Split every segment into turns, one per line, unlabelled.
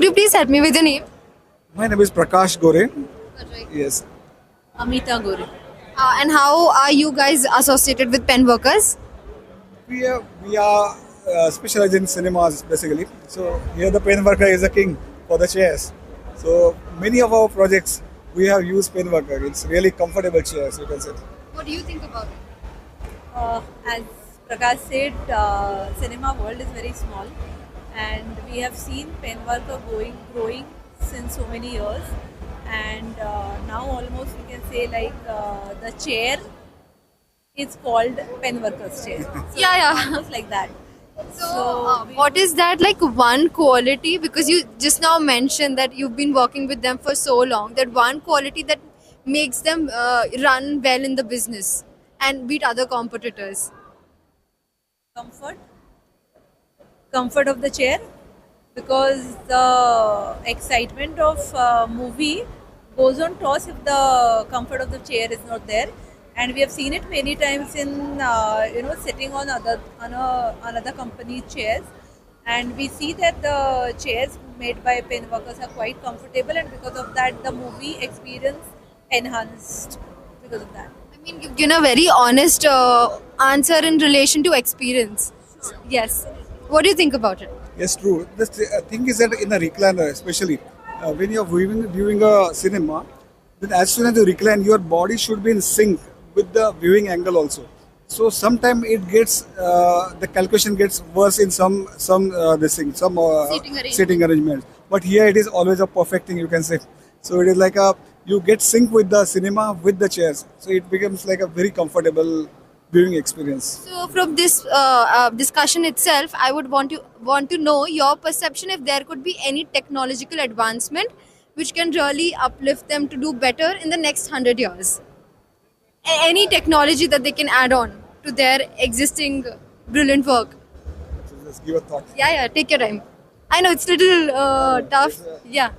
could you please help me with your name?
My name is Prakash Gore. Yes.
Amita Gore.
And how are you guys associated with Pen Workers?
We are specialized in cinemas basically. So here the pen worker is the king for the chairs. So many of our projects we have used pen worker. It's really comfortable chairs, you can say.
What do you think about it?
As Prakash said, cinema world is very small, and we have seen pen worker growing since so many years, and now almost we can say like the chair is called pen worker's chair. So
Yeah.
it's almost like that.
So, what is that like one quality? Because you just now mentioned that you've been working with them for so long. That one quality that makes them run well in the business and beat other competitors.
comfort comfort of the chair, because the excitement of movie goes on toss if the comfort of the chair is not there, and we have seen it many times in sitting on another company's chairs, and we see that the chairs made by pen workers are quite comfortable, and because of that the movie experience enhanced because of that.
I mean, you've given a very honest answer in relation to experience. Yes. What do you think about it?
Yes, true. The thing is that in a recliner, especially when you're viewing a cinema, then as soon as you recline, your body should be in sync with the viewing angle also. So sometimes it gets the calculation gets worse in some seating arrangements. But here it is always a perfect thing, you can say. So it is like you get sync with the cinema with the chairs. So it becomes like a very comfortable viewing experience.
So, from this discussion itself, I would want to know your perception if there could be any technological advancement which can really uplift them to do better in the next 100 years. Any technology that they can add on to their existing brilliant work.
So just give a thought.
Yeah, take your time. I know it's a little tough. Yeah.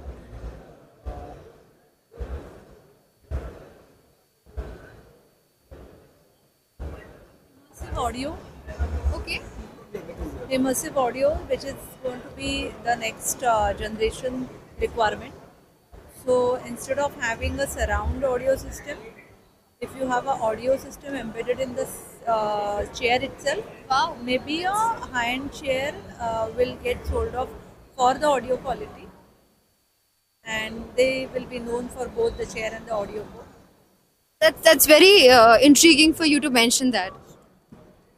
Immersive audio.
Okay.
Immersive audio, which is going to be the next generation requirement. So instead of having a surround audio system, if you have an audio system embedded in the chair itself,
Wow.
maybe a high-end chair will get sold off for the audio quality, and they will be known for both the chair and the audio both.
That's very intriguing for you to mention that.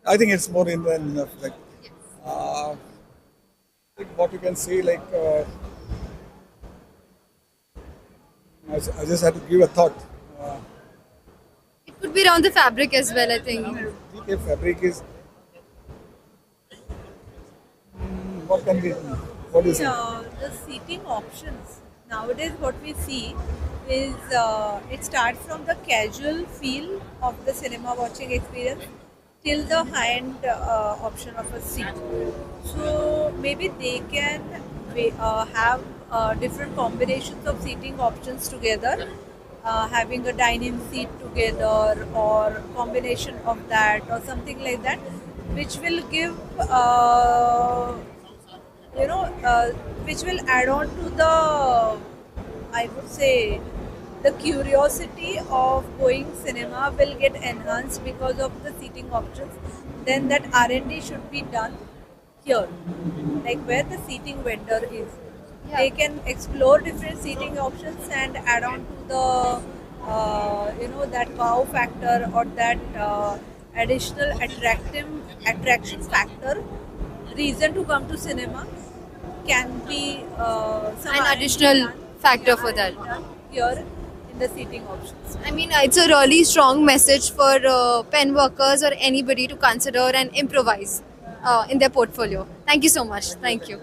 I think it's more in than enough. Like what you can say, like I just had to give a thought.
It could be around the fabric as well, I think.
DK fabric is what can be? What is it?
The seating options nowadays, what we see is it starts from the casual feel of the cinema watching experience till the high-end option of a seat. So maybe they can have different combinations of seating options together, having a dining seat together or combination of that or something like that, which will give which will add on to the, I would say, the curiosity of going cinema will get enhanced because of the seating options. Then that R&D should be done here, like where the seating vendor is.
Yeah.
They can explore different seating options and add on to the that wow factor or that additional attraction factor, reason to come to cinema can be some
An
R&D
additional
done.
factor for that.
Done here in the seating options.
I mean, it's a really strong message for pen workers or anybody to consider and improvise in their portfolio. Thank you so much. Thank you.